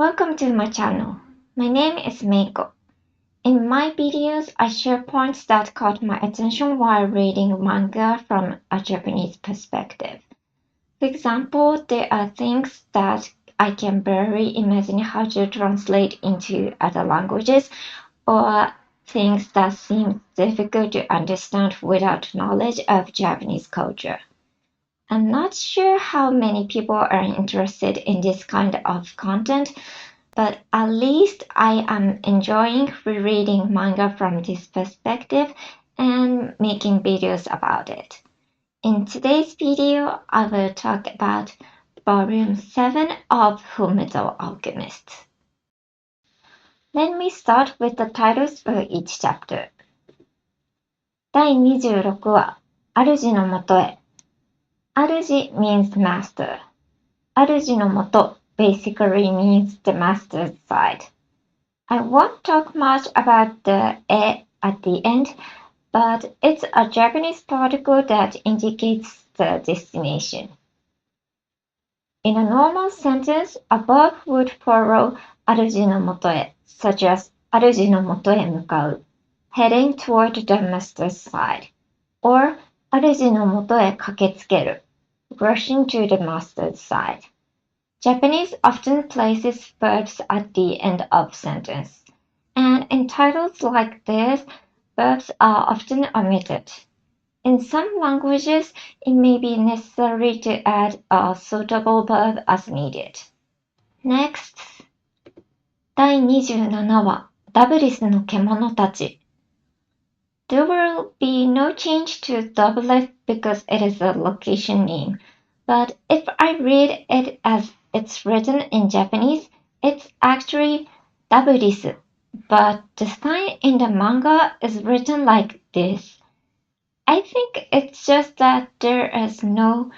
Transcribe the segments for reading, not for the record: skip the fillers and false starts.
Welcome to my channel. My name is Meiko. In my videos, I share points that caught my attention while reading manga from a Japanese perspective. For example, there are things that I can barely imagine how to translate into other languages, or things that seem difficult to understand without knowledge of Japanese culture. I'm not sure how many people are interested in this kind of content, but at least I am enjoying rereading manga from this perspective and making videos about it. In today's video, I will talk about Volume 7 of FULLMETAL Alchemist. Let me start with the titles for each chapter. 第26話、主のもとへ。主 means master. 主のもと basically means the master's side. I won't talk much about the e at the end, but it's a Japanese particle that indicates the destination. In a normal sentence, a verb would follow 主のもとへ, such as 主のもとへ向かう, heading toward the master's side, or 主のもとへ駆けつける, rushing to the master's side. Japanese often places verbs at the end of sentence, and in titles like this, verbs are often omitted. In some languages, it may be necessary to add a suitable verb as needed. Next, 第27話、ダブリスの獣たち。There will be no change to Doublet because it is a location name, but if I read it as it's written in Japanese, it's actually Daburis, but the sign in the manga is written like this. I think it's just that there is no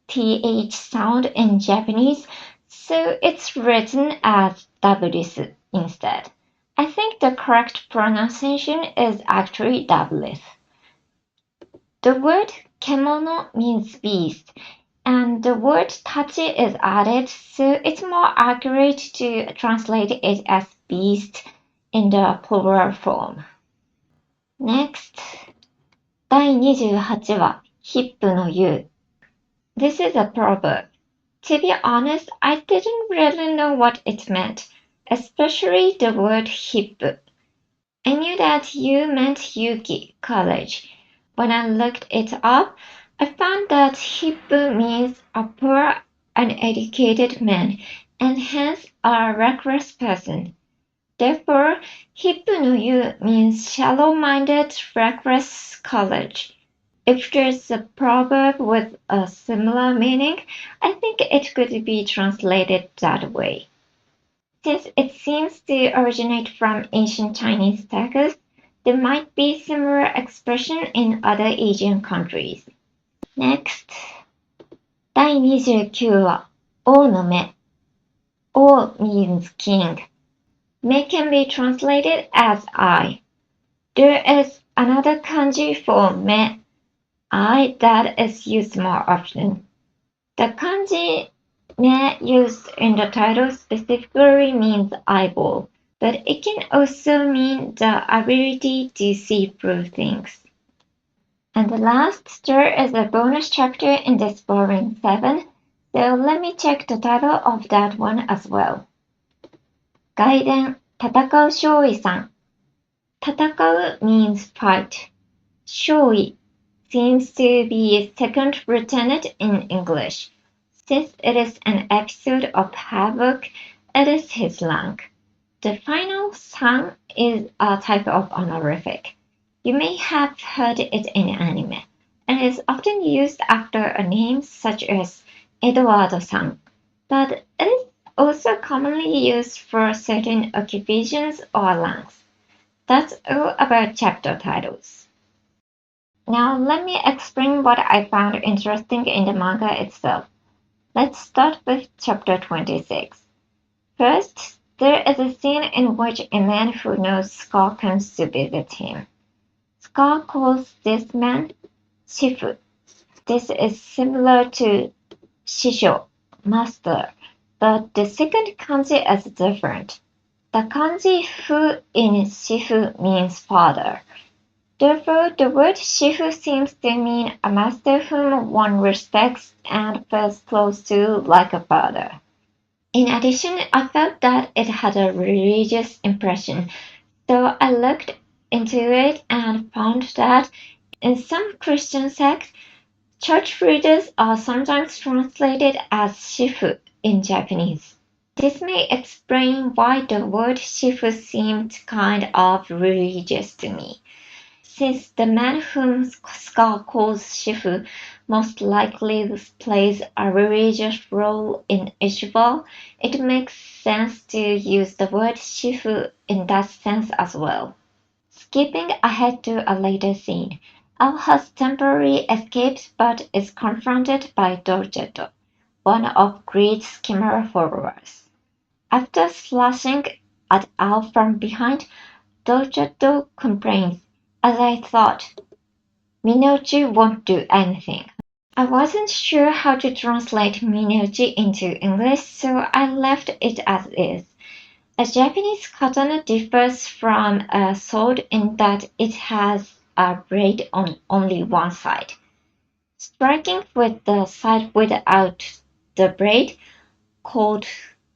th sound in Japanese, so it's written as Daburis instead. I think the correct pronunciation is actually Daburis. The word kemono means beast, and the word tachi is added, so it's more accurate to translate it as beast in the plural form. Next, 第28話、ヒップの言う。This is a proverb. To be honest, I didn't really know what it meant, especially the word hip. I knew that you meant Yuki, college. When I looked it up, I found that hip means a poor, uneducated man, and hence a reckless person. Therefore, hippu no yu means shallow-minded, reckless college. If there's a proverb with a similar meaning, I think it could be translated that way. Since it seems to originate from ancient Chinese texts, there might be similar expression in other Asian countries. Next, 第29話、王の目。王 means king. Me can be translated as eye. There is another kanji for me, eye, that is used more often. The kanji me used in the title specifically means eyeball, but it can also mean the ability to see through things. And last, there is a bonus chapter in this volume 7, so let me check the title of that one as well. 外伝、戦う少尉さん。戦う means fight. 少尉 seems to be second lieutenant in English. Since it is an episode of Havoc, it is his rank. The final san is a type of honorific. You may have heard it in anime, and is often used after a name such as Eduardo-san, but it is also commonly used for certain occupations or ranks. That's all about chapter titles. Now let me explain what I found interesting in the manga itself. Let's start with chapter 26. First, there is a scene in which a man who knows Scar comes to visit him. Scar calls this man Shifu. This is similar to Shisho, master, But the second kanji is different. The kanji fu in shifu means father. Therefore, the word shifu seems to mean a master whom one respects and feels close to like a father. In addition, I felt that it had a religious impression, so I looked into it and found that in some Christian sects, church leaders are sometimes translated as shifu in Japanese. This may explain why the word shifu seemed kind of religious to me. Since the man whom Ska calls shifu most likely plays a religious role in Ichiban, it makes sense to use the word shifu in that sense as well. Skipping ahead to a later scene, Al has temporarily escaped but is confronted by Dorjetto, one of Greed's chimera followers. After slashing at Al from behind, Dorjetto complains, "As I thought, Minochi won't do anything." I wasn't sure how to translate Minochi into English, so I left it as is. A Japanese katana differs from a sword in that it has a blade on only one side. Striking with the side without the blade, called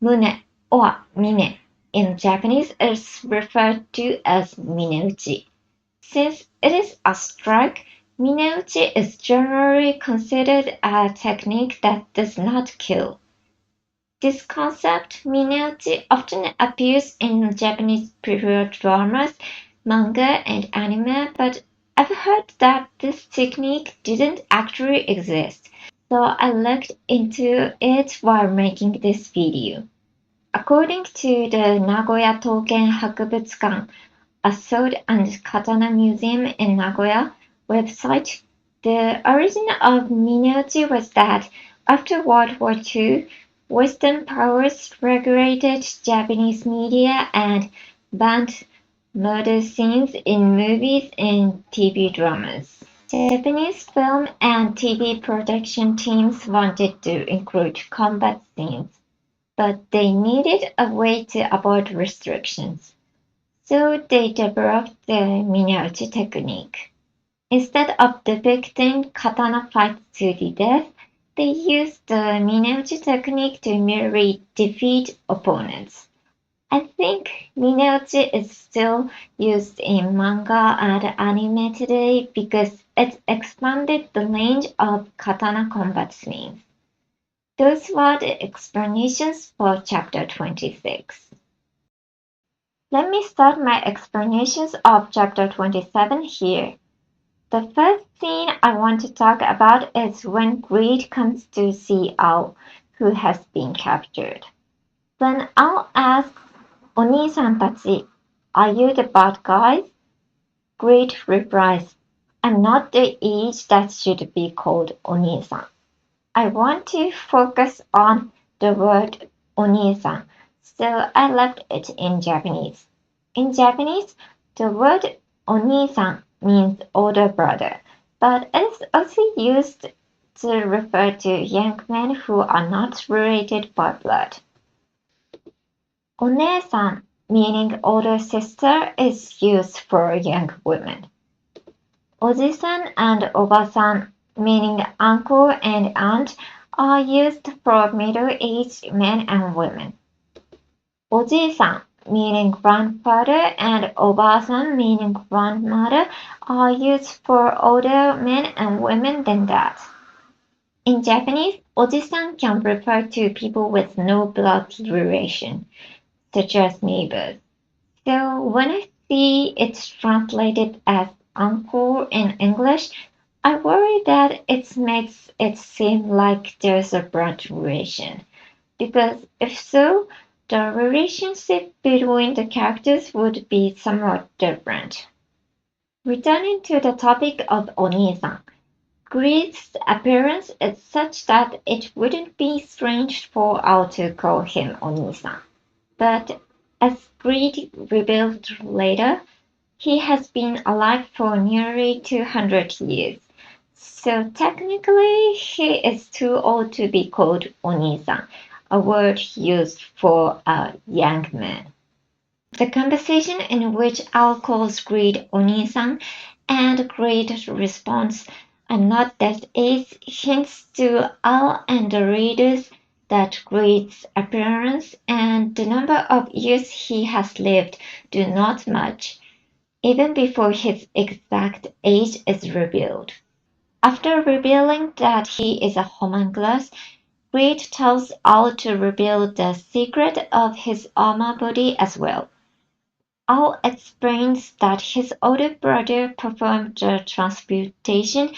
mune or mine in Japanese, is referred to as mineuchi. Since it is a strike, mineuchi is generally considered a technique that does not kill. This concept, mineuchi, often appears in Japanese period dramas, manga, and anime, but I've heard that this technique didn't actually exist, so I looked into it while making this video. According to the Nagoya Token Hakubutsukan, a sword and katana museum in Nagoya website, the origin of mineuchi was that after World War II, Western powers regulated Japanese media and banned murder scenes in movies and TV dramas. Japanese film and TV production teams wanted to include combat scenes, but they needed a way to avoid restrictions. So they developed the mineuchi technique. Instead of depicting katana fights to the death, they used the mineuchi technique to merely defeat opponents. I think mineuchi is still used in manga and anime today because it expanded the range of katana combat scenes. Those were the explanations for chapter 26. Let me start my explanations of chapter 27 here. The first scene I want to talk about is when Greed comes to see Ao, who has been captured. When Ao asks, "Oni-san tachi, are you the bad guys?" Greed replies, "I'm not the age that should be called Oni-san." I want to focus on the word Oni-san, so I left it in Japanese. In Japanese, the word Oni-san means older brother, but it is also used to refer to young men who are not related by blood. One-san, meaning older sister, is used for young women. Oji-san and Oba-san, meaning uncle and aunt, are used for middle-aged men and women. Oji-san, meaning grandfather, and Oba-san, meaning grandmother, are used for older men and women than that. In Japanese, Oji-san can refer to people with no blood relation, such as neighbors. So when I see it translated as uncle in English, I worry that it makes it seem like there's a blood relation. Because if so, the relationship between the characters would be somewhat different. Returning to the topic of Oni-san, Greed's appearance is such that it wouldn't be strange for Ao to call him Oni-san. But as Greed revealed later, he has been alive for nearly 200 years. So technically, he is too old to be called Oni-san, a word used for a young man. The conversation in which Al calls Greed Oni-san and Greed responds, "I'm not that age," hints to Al and the readers that Greed's appearance and the number of years he has lived do not match, even before his exact age is revealed. After revealing that he is a homunculus, Greed tells Al to reveal the secret of his armor body as well. Al explains that his older brother performed the transmutation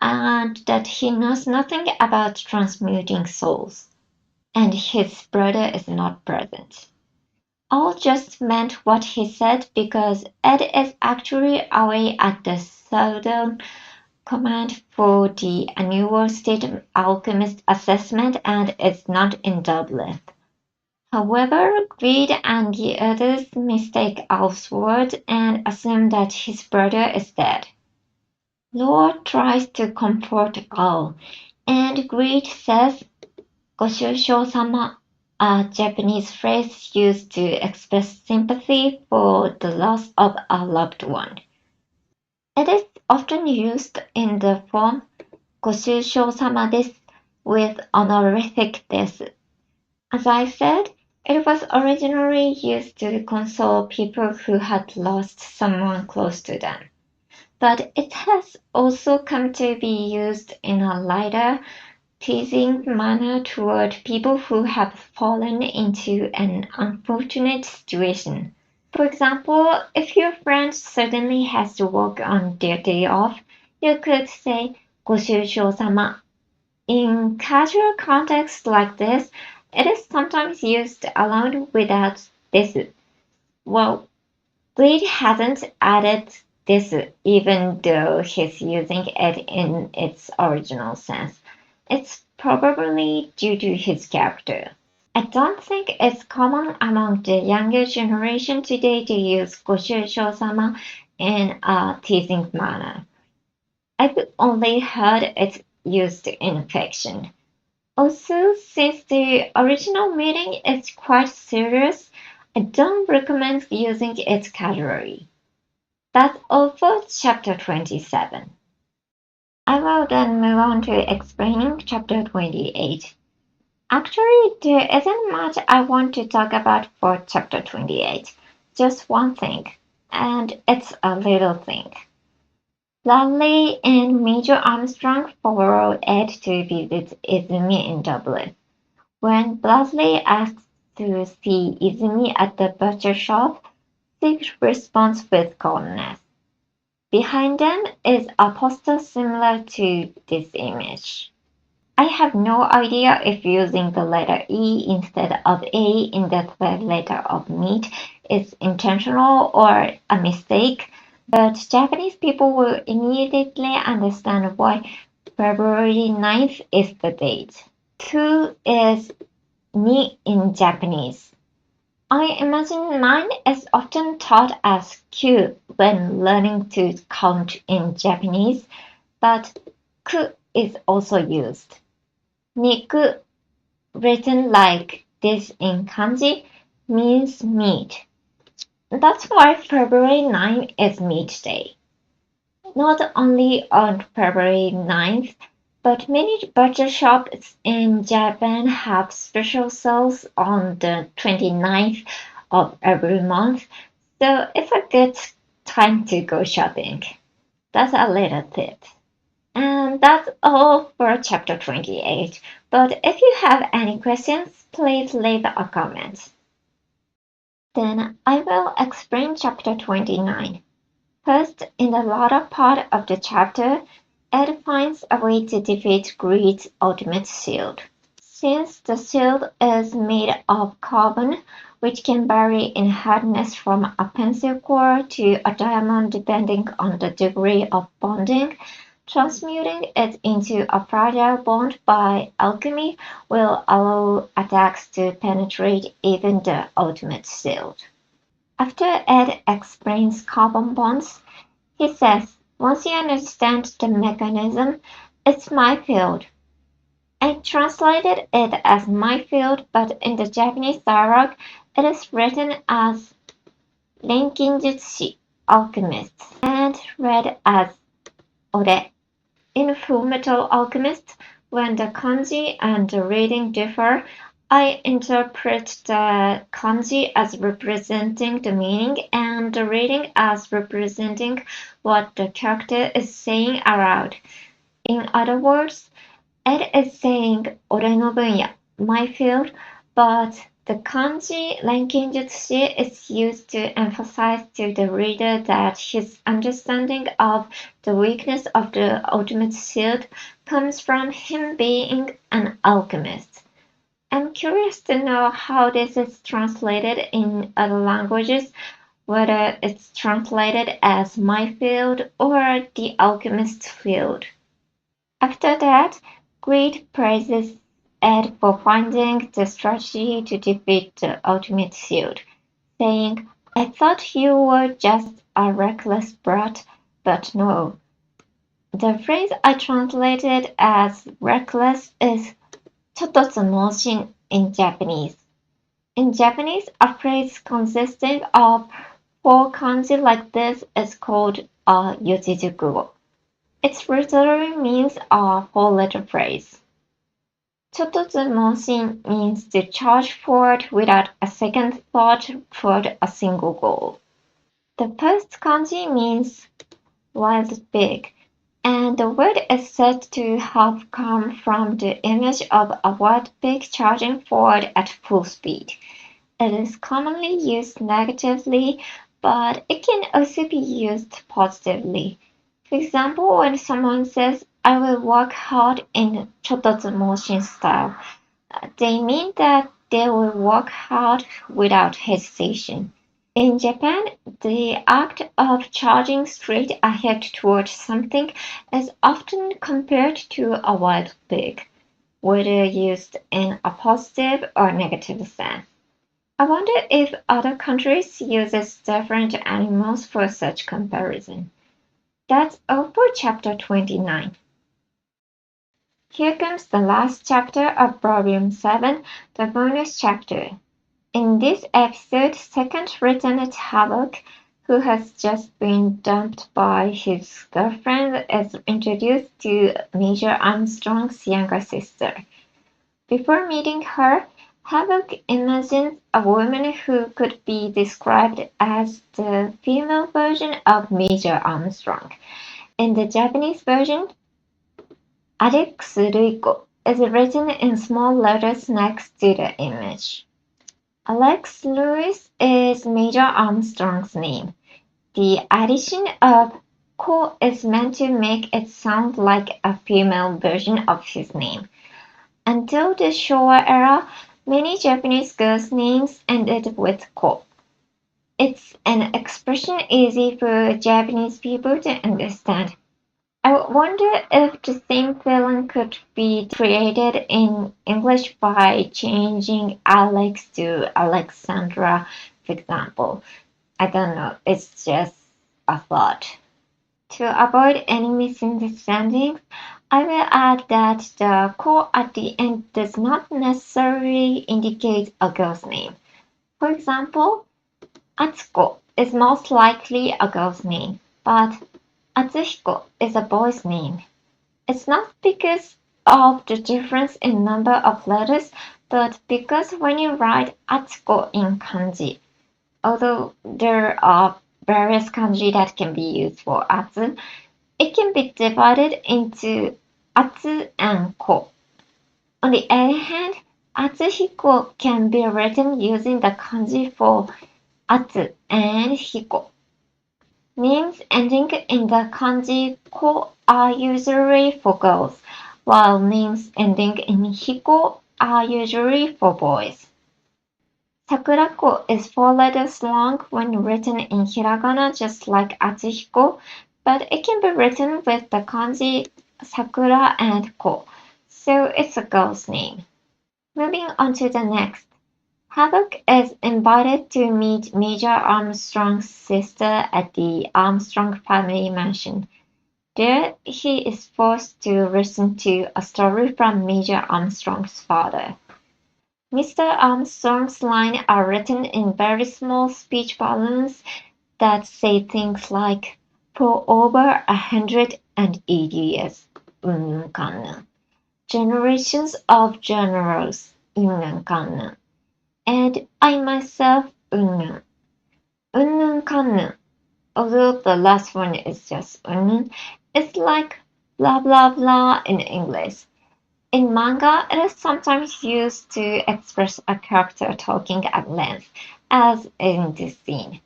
and that he knows nothing about transmuting souls, and his brother is not present. Al just meant what he said because Ed is actually away at the Southern Command for the annual State Alchemist assessment and is not in Dublin. However, Greed and the others mistake Alf's word and assume that his brother is dead. Lord tries to comfort Al, and Greed says "Goshusho-sama," a Japanese phrase used to express sympathy for the loss of a loved one. It is often used in the form "Goshusho-sama desu" with honorific desu. As I said, it was originally used to console people who had lost someone close to them, but it has also come to be used in a lighter, teasing manner toward people who have fallen into an unfortunate situation. For example, if your friend suddenly has to work on their day off, you could say "ご愁傷様." In casual contexts like this, it is sometimes used alone without "desu." Well, Reed hasn't added "desu" even though he's using it in its original sense. It's probably due to his character. I don't think it's common among the younger generation today to use "ご愁傷様" in a teasing manner. I've only heard it used in fiction. Also, since the original meaning is quite serious, I don't recommend using it casually. That's all for chapter 27. I will then move on to explaining chapter 28. Actually, there isn't much I want to talk about for chapter 28. Just one thing, and it's a little thing. Bradley and Major Armstrong follow Ed to visit Izumi in Dublin. When Bradley asks to see Izumi at the butcher shop, she responds with coldness. Behind them is a poster similar to this image. I have no idea if using the letter E instead of A in the third letter of meat is intentional or a mistake, but Japanese people will immediately understand why February 9th is the date. 2 is ni in Japanese. I imagine mine is often taught as Q when learning to count in Japanese, but ku is also used. Niku, written like this in kanji, means meat. That's why February 9 is Meat Day. Not only on February 9th, but many butcher shops in Japan have special sales on the 29th of every month, so it's a good time to go shopping. That's a little tip. And that's all for chapter 28. But if you have any questions, please leave a comment. Then I will explain chapter 29. First, in the latter part of the chapter, Ed finds a way to defeat Greed's ultimate shield. Since the shield is made of carbon, which can vary in hardness from a pencil core to a diamond depending on the degree of bonding, transmuting it into a fragile bond by alchemy will allow attacks to penetrate even the ultimate shield. After Ed explains carbon bonds, he says, "Once you understand the mechanism, it's my field." I translated it as my field, but in the Japanese dialogue, it is written as Renkinjutsu alchemist and read as Ore. In Fullmetal Alchemist, when the kanji and the reading differ, I interpret the kanji as representing the meaning and the reading as representing what the character is saying aloud. In other words, it is saying "ore no bunya," my field, but the kanji renkinjutsu is used to emphasize to the reader that his understanding of the weakness of the ultimate shield comes from him being an alchemist. I'm curious to know how this is translated in other languages, whether it's translated as my field or the alchemist's field. After that, Greed praises Ed for finding the strategy to defeat the Ultimate Shield, saying, "I thought you were just a reckless brat, but no." The phrase I translated as reckless is "chototsu in Japanese. In Japanese, a phrase consisting of four kanji like this is called a yojizukugo. Its literally means a four-letter phrase. Chototsu means to charge forward without a second thought toward a single goal. The first kanji means wild pig, and the word is said to have come from the image of a wild pig charging forward at full speed. It is commonly used negatively, but it can also be used positively. For example, when someone says, "I will work hard in Chototsu style," they mean that they will work hard without hesitation. In Japan, the act of charging straight ahead towards something is often compared to a wild pig, whether used in a positive or negative sense. I wonder if other countries uses different animals for such comparison. That's all for chapter 29. Here comes the last chapter of volume 7, the bonus chapter. In this episode, second Lieutenant Havoc, who has just been dumped by his girlfriend, is introduced to Major Armstrong's younger sister. Before meeting her, Havoc imagines a woman who could be described as the female version of Major Armstrong. In the Japanese version, Alex Ruiko is written in small letters next to the image. Alex Lewis is Major Armstrong's name. The addition of Ko is meant to make it sound like a female version of his name. Until the Showa era, many Japanese girls' names ended with Ko. It's an expression easy for Japanese people to understand. I wonder if the same feeling could be created in English by changing Alex to Alexandra, for example. I don't know, it's just a thought. To avoid any misunderstandings, I will add that the ko at the end does not necessarily indicate a girl's name. For example, Atsuko is most likely a girl's name, but Atsuhiko is a boy's name. It's not because of the difference in number of letters, but because when you write Atsuko in kanji, although there are various kanji that can be used for Atsu, it can be divided into Atsu and Ko. On the other hand, Atsuhiko can be written using the kanji for Atsu and Hiko. Names ending in the kanji ko are usually for girls, while names ending in hiko are usually for boys. Sakurako is 4 letters long when written in hiragana just like Atsuhiko, but it can be written with the kanji sakura and ko, so it's a girl's name. Moving on to the next. Havoc is invited to meet Major Armstrong's sister at the Armstrong family mansion. There, he is forced to listen to a story from Major Armstrong's father. Mr. Armstrong's lines are written in very small speech balloons that say things like, "For over 180 years, generations of generals, and I myself, although the last one is just it's like blah blah blah in English. In manga, it is sometimes used to express a character talking at length, as in this scene.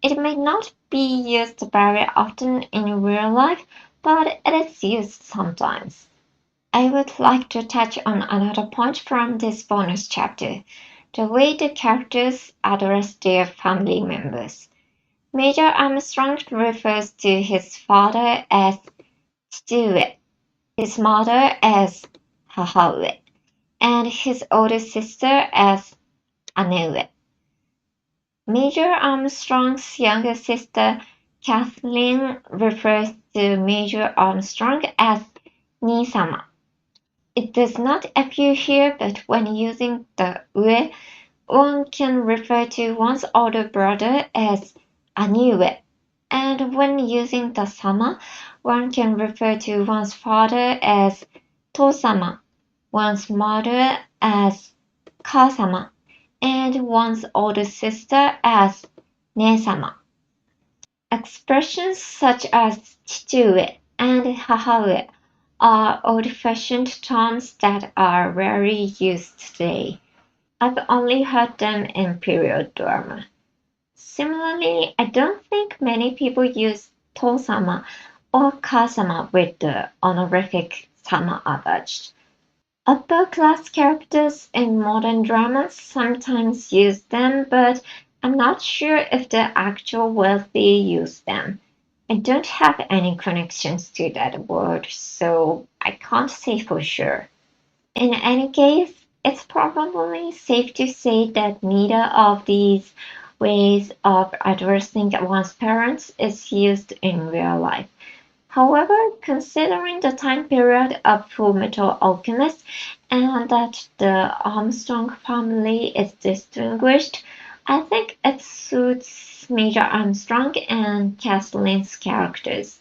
It may not be used very often in real life, but it is used sometimes. I would like to touch on another point from this bonus chapter, the way the characters address their family members. Major Armstrong refers to his father as Chitue, his mother as Hahaue, and his older sister as Aneue. Major Armstrong's younger sister, Kathleen, refers to Major Armstrong as Ni-sama. It does not appear here, but when using the ue, one can refer to one's older brother as Aniue, and when using the sama, one can refer to one's father as Tosama, one's mother as Kasama, and one's older sister as Ne-sama. Expressions such as Chitue and Hahaue are old-fashioned terms that are rarely used today. I've only heard them in period drama. Similarly, I don't think many people use Tosama or Kasama with the honorific sama attached. Upper-class characters in modern dramas sometimes use them, but I'm not sure if the actual wealthy use them. I don't have any connections to that word, so I can't say for sure. In any case, it's probably safe to say that neither of these ways of addressing one's parents is used in real life. However, considering the time period of Fullmetal Alchemist and that the Armstrong family is distinguished, I think it suits Major Armstrong and Kathleen's characters.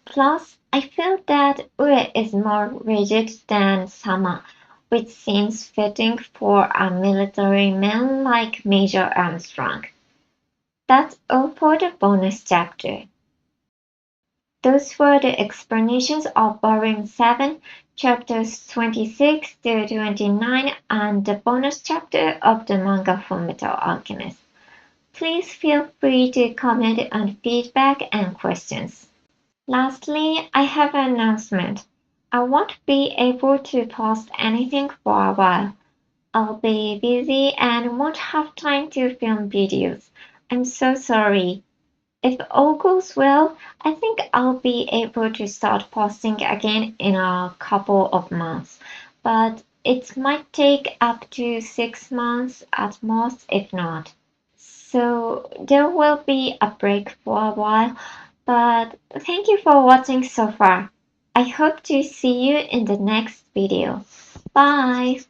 Plus, I feel that Ue is more rigid than Sama, which seems fitting for a military man like Major Armstrong. That's all for the bonus chapter. Those were the explanations of Volume 7, chapters 26 to 29, and the bonus chapter of the manga Fullmetal Alchemist. Please feel free to comment on feedback and questions. Lastly, I have an announcement. I won't be able to post anything for a while. I'll be busy and won't have time to film videos. I'm so sorry. If all goes well, I think I'll be able to start posting again in a couple of months, but it might take up to 6 months at most, if not. So there will be a break for a while, but thank you for watching so far. I hope to see you in the next video. Bye!